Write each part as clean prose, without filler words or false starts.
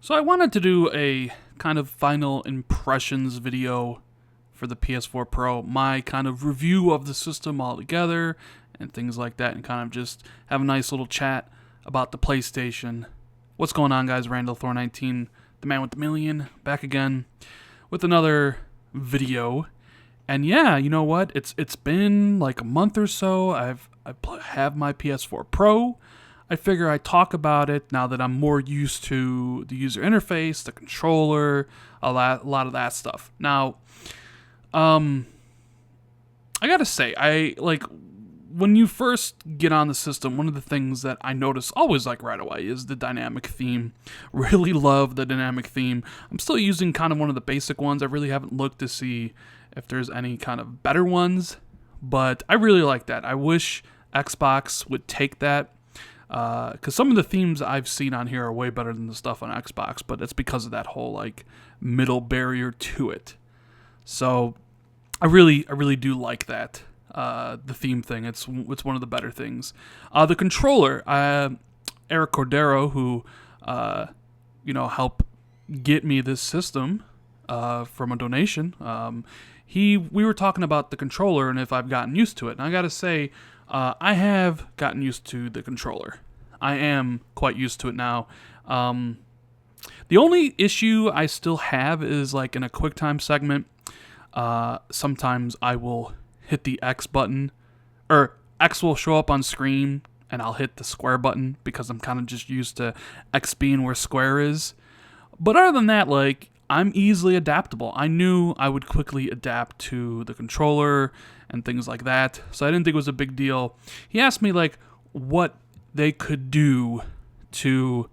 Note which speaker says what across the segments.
Speaker 1: So I wanted to do a kind of final impressions video for the PS4 Pro, my kind of review of the system altogether and things like that, and kind of just have a nice little chat about the PlayStation. What's going on, guys? Randall Thor 19, the man with the million, back again with another video. And yeah, you know what? It's been like a month or so. I have my PS4 Pro. I figure I talk about it now that I'm more used to the user interface, the controller, a lot of that stuff. Now, I gotta say, when you first get on the system, one of the things that I notice always like right away is the dynamic theme. Really love the dynamic theme. I'm still using kind of one of the basic ones. I really haven't looked to see if there's any kind of better ones, but I really like that. I wish Xbox would take that. Because some of the themes I've seen on here are way better than the stuff on Xbox, but it's because of that whole like middle barrier to it. So I really do like that. The theme thing, it's one of the better things. The controller, Eric Cordero, who helped get me this system from a donation. We were talking about the controller and if I've gotten used to it, and I gotta say, I have gotten used to the controller. I am quite used to it now. The only issue I still have is like in a QuickTime segment, sometimes I will hit the X button, or X will show up on screen and I'll hit the square button because I'm kind of just used to X being where square is. But other than that, like, I'm easily adaptable. I knew I would quickly adapt to the controller and things like that, so I didn't think it was a big deal. He asked me like what they could do to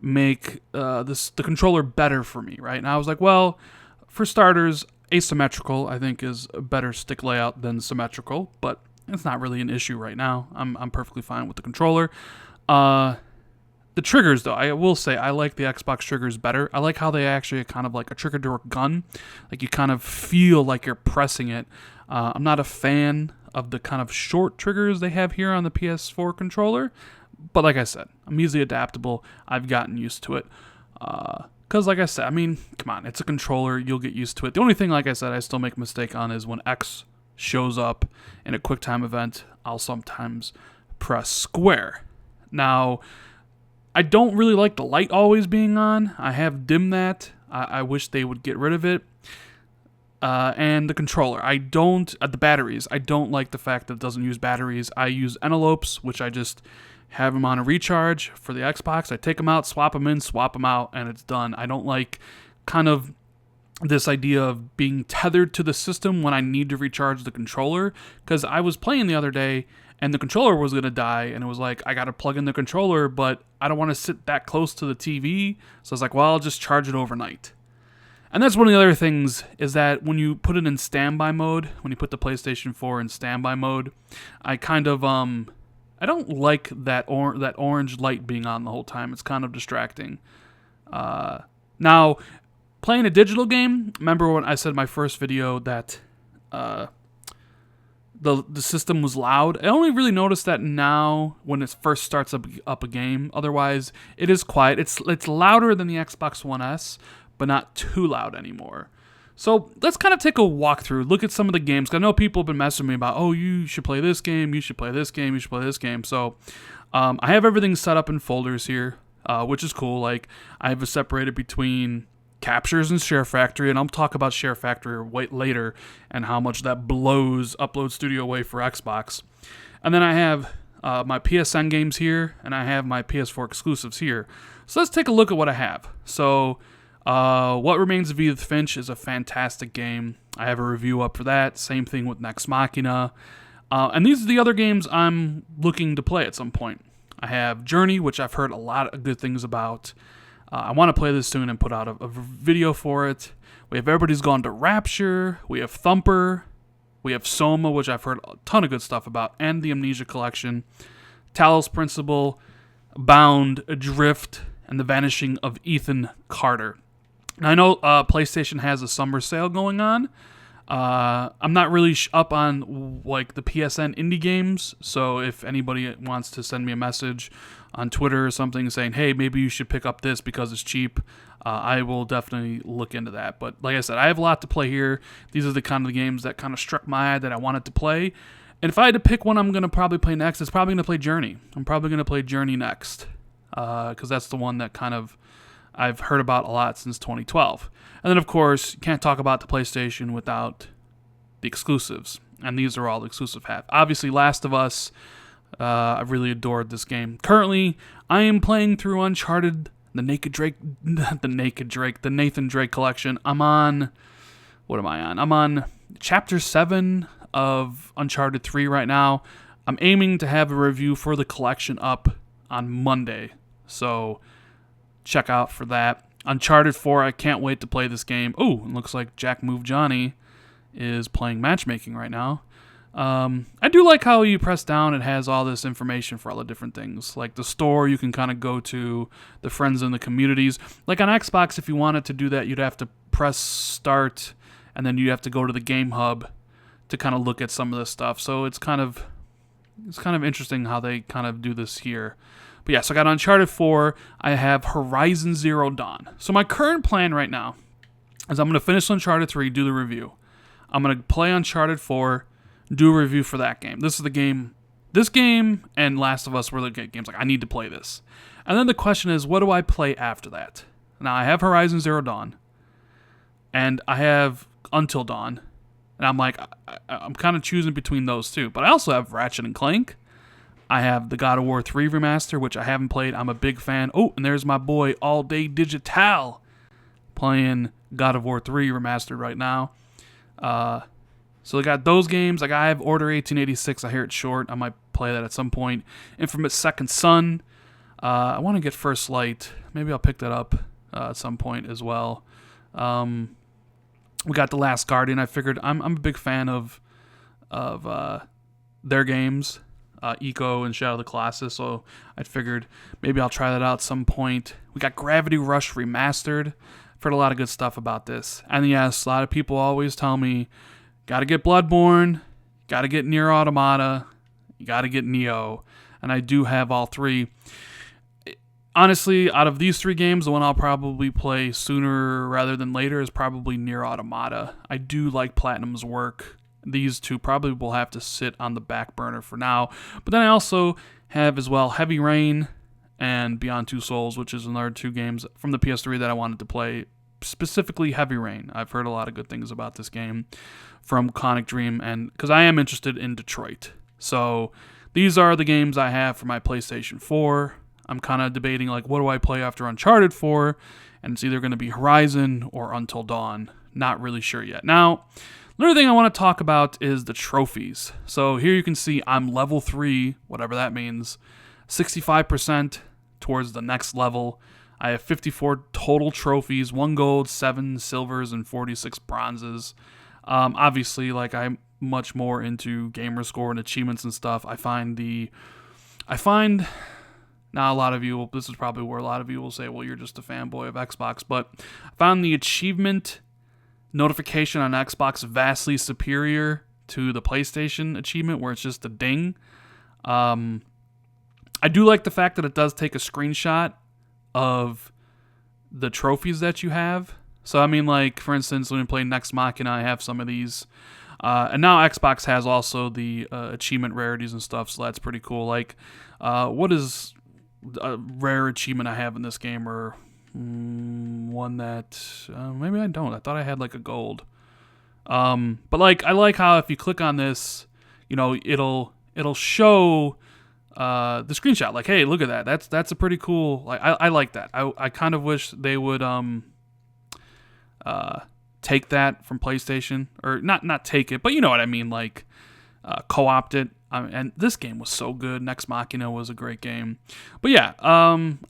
Speaker 1: make the controller better for me, right? And I was like, well, for starters, asymmetrical I think is a better stick layout than symmetrical, but it's not really an issue right now. I'm perfectly fine with the controller. The triggers, though, I will say I like the Xbox triggers better. I like how they actually are kind of like a trigger to a gun. Like you kind of feel like you're pressing it. I'm not a fan of the kind of short triggers they have here on the PS4 controller. But like I said, I'm easily adaptable. I've gotten used to it. Because like I said, I mean, come on, it's a controller. You'll get used to it. The only thing, like I said, I still make a mistake on is when X shows up in a QuickTime event, I'll sometimes press square. Now, I don't really like the light always being on. I have dimmed that. I wish they would get rid of it. And the controller. The batteries. I don't like the fact that it doesn't use batteries. I use envelopes, which I just have them on a recharge for the Xbox. I take them out, swap them in, swap them out, and it's done. I don't like kind of this idea of being tethered to the system when I need to recharge the controller, because I was playing the other day and the controller was going to die, and it was like, I got to plug in the controller, but I don't want to sit that close to the TV, so I was like, well, I'll just charge it overnight. And that's one of the other things, is that when you put it in standby mode, when you put the PlayStation 4 in standby mode, I kind of, I don't like that orange light being on the whole time. It's kind of distracting. Now, playing a digital game, remember when I said in my first video that the system was loud? I only really noticed that now when it first starts up a game. Otherwise, it is quiet. It's louder than the Xbox One S, but not too loud anymore. So let's kind of take a walkthrough, look at some of the games. 'Cause I know people have been messaging me about, oh, you should play this game, you should play this game, you should play this game. So I have everything set up in folders here, which is cool. Like, I have it separated between captures and Share Factory, and I'll talk about Share Factory later and how much that blows Upload Studio away for Xbox. And then I have my PSN games here, and I have my PS4 exclusives here. So let's take a look at what I have. So What Remains of Edith Finch is a fantastic game. I have a review up for that. Same thing with Nex Machina. And these are the other games I'm looking to play at some point. I have Journey, which I've heard a lot of good things about. I want to play this soon and put out a video for it. We have Everybody's Gone to Rapture. We have Thumper. We have Soma, which I've heard a ton of good stuff about, and the Amnesia Collection. Talos Principle, Bound, Adrift, and The Vanishing of Ethan Carter. Now, I know PlayStation has a summer sale going on. I'm not really up on like the PSN indie games, so if anybody wants to send me a message on Twitter or something saying, hey, maybe you should pick up this because it's cheap, I will definitely look into that. But like I said, I have a lot to play here. These are the kind of games that kind of struck my eye that I wanted to play. And if I had to pick one I'm going to probably play next, it's probably going to play Journey. I'm probably going to play Journey next, because that's the one that kind of I've heard about a lot since 2012. And then, of course, you can't talk about the PlayStation without the exclusives. And these are all the exclusive have. Obviously, Last of Us, I really adored this game. Currently, I am playing through Uncharted, the Nathan Drake collection. I'm on, what am I on? I'm on Chapter 7 of Uncharted 3 right now. I'm aiming to have a review for the collection up on Monday. So check out for that. Uncharted 4, I can't wait to play this game. Oh, it looks like Jack Move Johnny is playing matchmaking right now. I do like how you press down, it has all this information for all the different things. Like the store, you can kind of go to the friends in the communities. Like on Xbox, if you wanted to do that, you'd have to press start, and then you have to go to the game hub to kind of look at some of this stuff. So it's kind of interesting how they kind of do this here. But yeah, so I got Uncharted 4. I have Horizon Zero Dawn. So my current plan right now is I'm going to finish Uncharted 3, do the review. I'm going to play Uncharted 4, do a review for that game. This is the game. This game and Last of Us were the games like, I need to play this. And then the question is, what do I play after that? Now, I have Horizon Zero Dawn, and I have Until Dawn. And I'm like, I'm kind of choosing between those two. But I also have Ratchet and Clank. I have the God of War 3 remaster, which I haven't played. I'm a big fan. Oh, and there's my boy All Day Digital playing God of War 3 remastered right now. So I got those games. Like I have Order 1886. I hear it's short. I might play that at some point. Infamous Second Son. I want to get First Light. Maybe I'll pick that up at some point as well. We got The Last Guardian. I figured I'm a big fan of their games, Eco and Shadow of the Colossus. So I figured maybe I'll try that out at some point. We got Gravity Rush Remastered. I've heard a lot of good stuff about this. And yes, a lot of people always tell me, got to get Bloodborne, got to get Nier Automata, you got to get Neo. And I do have all three. Honestly, out of these three games, the one I'll probably play sooner rather than later is probably Nier Automata. I do like Platinum's work. These two probably will have to sit on the back burner for now. But then I also have as well Heavy Rain and Beyond Two Souls, which is another two games from the PS3 that I wanted to play. Specifically Heavy Rain. I've heard a lot of good things about this game from Conic Dream, and because I am interested in Detroit. So these are the games I have for my PlayStation 4. I'm kind of debating, like, what do I play after Uncharted 4? And it's either going to be Horizon or Until Dawn. Not really sure yet. Now, another thing I want to talk about is the trophies. So here you can see I'm level 3, whatever that means, 65% towards the next level. I have 54 total trophies, 1 gold, 7 silvers, and 46 bronzes. Obviously, like, I'm much more into gamer score and achievements and stuff. I find now, a lot of you, this is probably where a lot of you will say, well, you're just a fanboy of Xbox, but I found the achievement notification on Xbox vastly superior to the PlayStation achievement, where it's just a ding. I do like the fact that it does take a screenshot of the trophies that you have. So, I mean, like, for instance, when we play Next Machina, I have some of these. And now Xbox has also the achievement rarities and stuff, so that's pretty cool. Like, what is a rare achievement I have in this game, or one that maybe I don't. I thought I had like a gold. But like I like how if you click on this, you know, it'll show the screenshot. Like, hey, look at that. That's a pretty cool. Like I like that. I kind of wish they would take that from PlayStation, or not take it, but you know what I mean. Like co-opt it. And this game was so good. Next Machina was a great game. But yeah,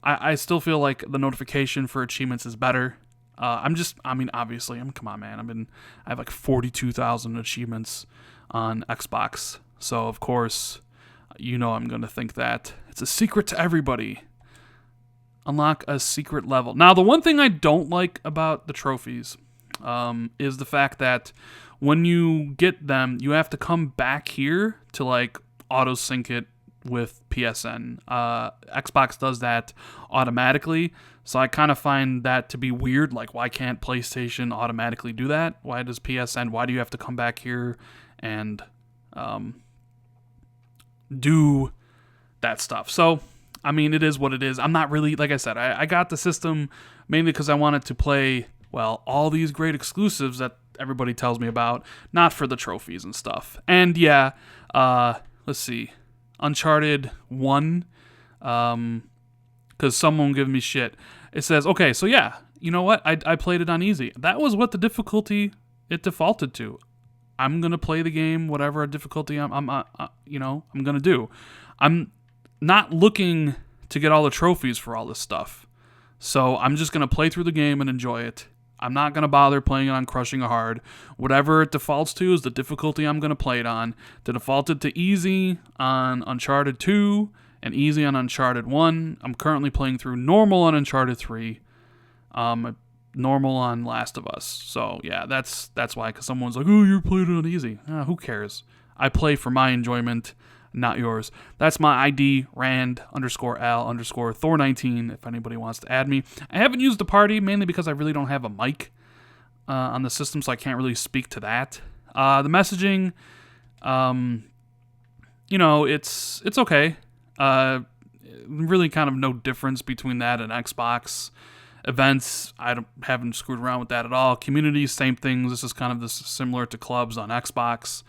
Speaker 1: I still feel like the notification for achievements is better. Obviously, come on, man. I have like 42,000 achievements on Xbox. So, of course, you know I'm going to think that. It's a secret to everybody. Unlock a secret level. Now, the one thing I don't like about the trophies is the fact that when you get them, you have to come back here to like auto sync it with PSN. Xbox does that automatically, so I kind of find that to be weird. Like, why can't PlayStation automatically do that? Why does PSN? Why do you have to come back here and do that stuff? So, I mean, it is what it is. I'm not really, like I said, I got the system mainly because I wanted to play, well, all these great exclusives that everybody tells me about, not for the trophies and stuff. And yeah, let's see, Uncharted 1, because someone gave me shit. It says, okay, so yeah, you know what? I played it on easy. That was what the difficulty it defaulted to. I'm gonna play the game, whatever difficulty I'm gonna do. I'm not looking to get all the trophies for all this stuff, so I'm just gonna play through the game and enjoy it. I'm not gonna bother playing it on crushing hard. Whatever it defaults to is the difficulty I'm gonna play it on. It defaulted to easy on Uncharted 2 and easy on Uncharted 1. I'm currently playing through normal on Uncharted 3. Normal on Last of Us. So yeah, that's why. Because someone's like, "Oh, you're playing it on easy." Who cares? I play for my enjoyment, not yours. That's my ID, Rand_Al_Thor19. If anybody wants to add me, I haven't used the party mainly because I really don't have a mic on the system, so I can't really speak to that. The messaging, it's okay. Really, kind of no difference between that and Xbox. Events, haven't screwed around with that at all. Community, same things. This is kind of similar to clubs on Xbox.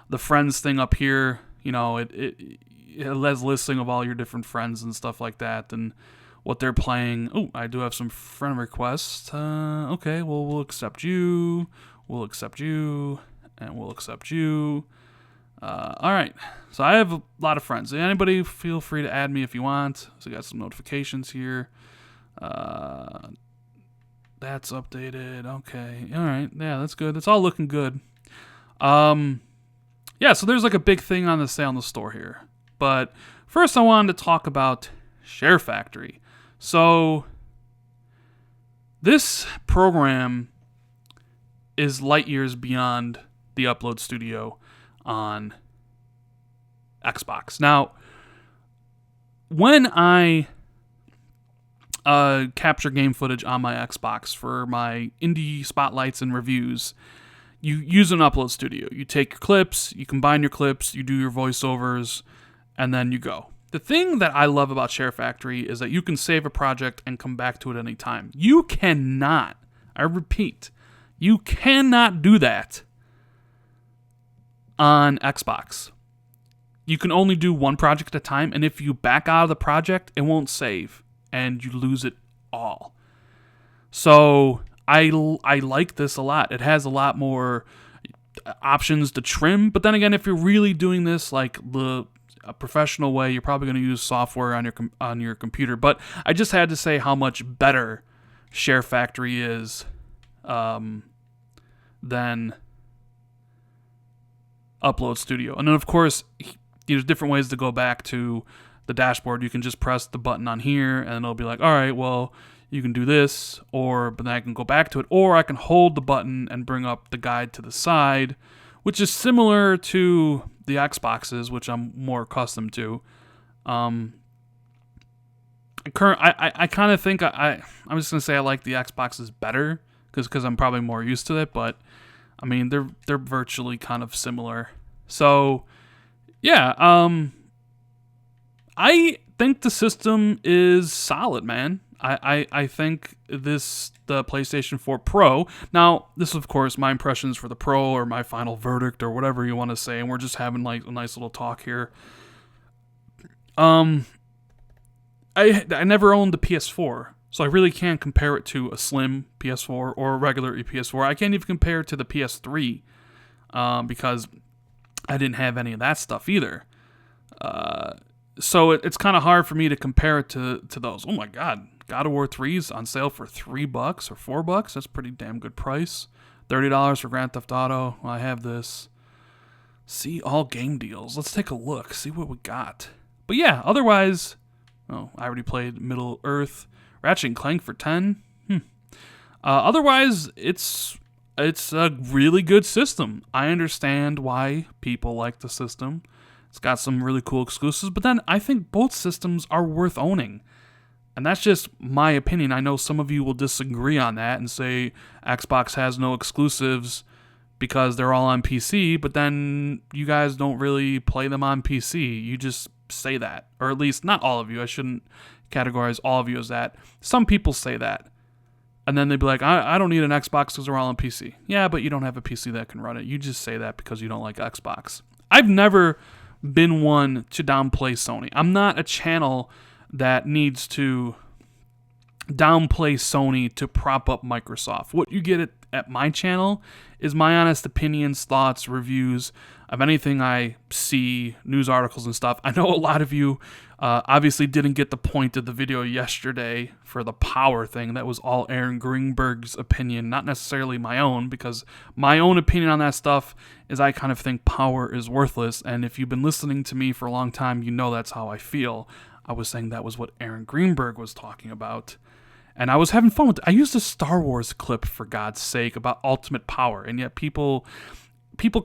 Speaker 1: The friends thing up here, it has listing of all your different friends and stuff like that and what they're playing. Oh, I do have some friend requests. Okay, well, we'll accept you. We'll accept you. And we'll accept you. All right. So I have a lot of friends. Anybody feel free to add me if you want. So I got some notifications here. That's updated. Okay. All right. Yeah, that's good. That's all looking good. Yeah, so there's like a big thing on the sale in the store here. But first I wanted to talk about Share Factory. So this program is light years beyond the Upload Studio on Xbox. Now, when I capture game footage on my Xbox for my indie spotlights and reviews, you use an Upload Studio. You take your clips, you combine your clips, you do your voiceovers, and then you go. The thing that I love about Share Factory is that you can save a project and come back to it any time. You cannot, I repeat, you cannot do that on Xbox. You can only do one project at a time, and if you back out of the project, it won't save, and you lose it all. So I like this a lot. It has a lot more options to trim, but then again, if you're really doing this like a professional way, you're probably going to use software on your computer. But I just had to say how much better Share Factory is than Upload Studio. And then of course, there's different ways to go back to the dashboard. You can just press the button on here and it'll be like, all right, well, you can do this, but then I can go back to it, or I can hold the button and bring up the guide to the side, which is similar to the Xboxes, which I'm more accustomed to. I kind of think I'm just gonna say I like the Xboxes better because I'm probably more used to it, but I mean they're virtually kind of similar. So yeah, I think the system is solid, man. I think the PlayStation 4 Pro, now this is of course my impressions for the Pro or my final verdict or whatever you want to say, and we're just having like a nice little talk here. I never owned the PS4, so I really can't compare it to a slim PS4 or a regular PS4. I can't even compare it to the PS3 because I didn't have any of that stuff either. So it's kind of hard for me to compare it to those. Oh my God, God of War 3's on sale for $3 or $4. That's a pretty damn good price. $30 for Grand Theft Auto. I have this. See all game deals. Let's take a look. See what we got. But yeah, otherwise, I already played Middle Earth. Ratchet and Clank for $10. Otherwise, it's it's a really good system. I understand why people like the system. It's got some really cool exclusives, but then I think both systems are worth owning. And that's just my opinion. I know some of you will disagree on that and say Xbox has no exclusives because they're all on PC, but then you guys don't really play them on PC. You just say that. Or at least not all of you. I shouldn't categorize all of you as that. Some people say that. And then they'd be like, I don't need an Xbox because they're all on PC. Yeah, but you don't have a PC that can run it. You just say that because you don't like Xbox. I've never been one to downplay Sony. I'm not a channel that needs to downplay Sony to prop up Microsoft. What you get at my channel is my honest opinions, thoughts, reviews of anything I see, news articles and stuff. I know a lot of you obviously didn't get the point of the video yesterday for the power thing. That was all Aaron Greenberg's opinion, not necessarily my own, because my own opinion on that stuff is I kind of think power is worthless. And if you've been listening to me for a long time, you know that's how I feel. I was saying that was what Aaron Greenberg was talking about. And I was having fun with it. I used a Star Wars clip, for God's sake, about ultimate power. And yet people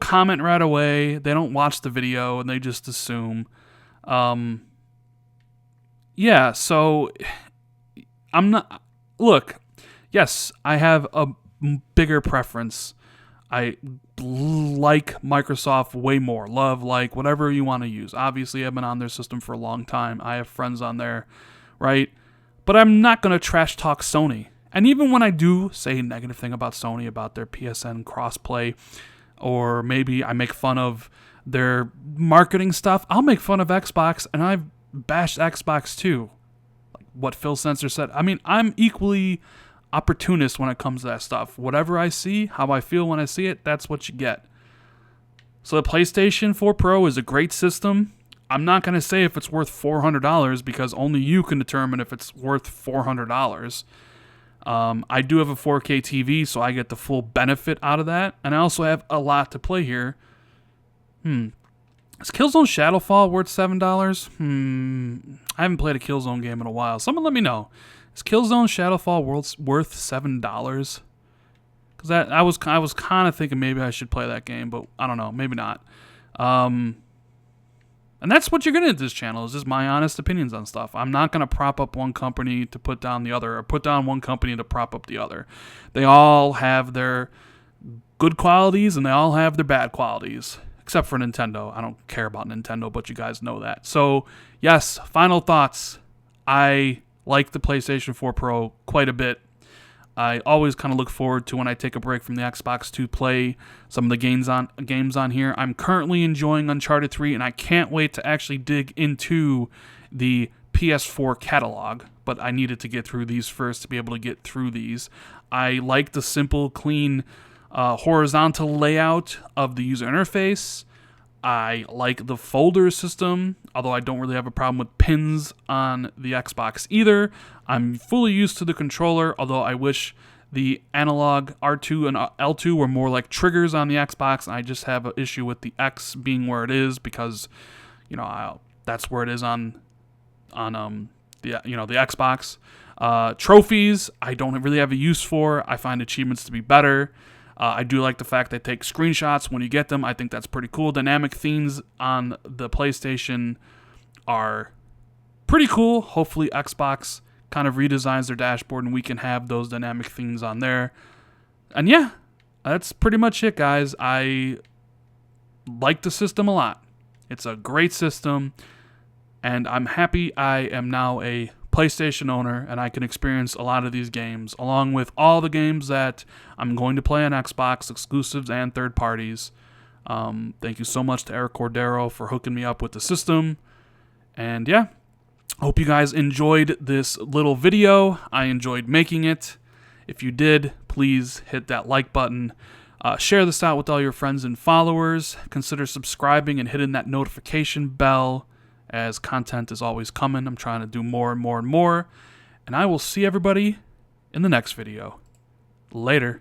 Speaker 1: comment right away. They don't watch the video, and they just assume. Yeah, so I'm not... Look, yes, I have a bigger preference. I like Microsoft way more. Love, like, whatever you want to use. Obviously, I've been on their system for a long time. I have friends on there, right? But I'm not going to trash talk Sony. And even when I do say a negative thing about Sony, about their PSN crossplay, or maybe I make fun of their marketing stuff, I'll make fun of Xbox, and I've bashed Xbox too. Like what Phil Spencer said. I mean, I'm equally opportunist when it comes to that stuff. Whatever I see, how I feel when I see it, that's what you get. So the PlayStation 4 Pro is a great system. I'm not going to say if it's worth $400 because only you can determine if it's worth $400. I do have a 4K TV, so I get the full benefit out of that. And I also have a lot to play here. Is Killzone Shadowfall worth $7? I haven't played a Killzone game in a while. Someone let me know. Is Killzone Shadowfall worth $7? Because I was kind of thinking maybe I should play that game, but I don't know. Maybe not. And that's what you're going to get this channel, is just my honest opinions on stuff. I'm not going to prop up one company to put down the other, or put down one company to prop up the other. They all have their good qualities, and they all have their bad qualities. Except for Nintendo. I don't care about Nintendo, but you guys know that. So, yes, final thoughts. I like the PlayStation 4 Pro quite a bit. I always kind of look forward to when I take a break from the Xbox to play some of the games on here. I'm currently enjoying Uncharted 3, and I can't wait to actually dig into the PS4 catalog, but I needed to get through these first to be able to get through these. I like the simple, clean, horizontal layout of the user interface. I like the folder system, although I don't really have a problem with pins on the Xbox either. I'm fully used to the controller, although I wish the analog R2 and L2 were more like triggers on the Xbox, and I just have an issue with the X being where it is because, that's where it is on the Xbox. Trophies, I don't really have a use for. I find achievements to be better. I do like the fact they take screenshots when you get them. I think that's pretty cool. Dynamic themes on the PlayStation are pretty cool. Hopefully Xbox kind of redesigns their dashboard and we can have those dynamic themes on there. And yeah, that's pretty much it, guys. I like the system a lot. It's a great system, and I'm happy I am now a PlayStation owner, and I can experience a lot of these games, along with all the games that I'm going to play on Xbox, exclusives and third parties. Thank you so much to Eric Cordero for hooking me up with the system. And yeah, hope you guys enjoyed this little video. I enjoyed making it. If you did, please hit that like button. Share this out with all your friends and followers. Consider subscribing and hitting that notification bell, as content is always coming. I'm trying to do more and more and more. And I will see everybody in the next video. Later.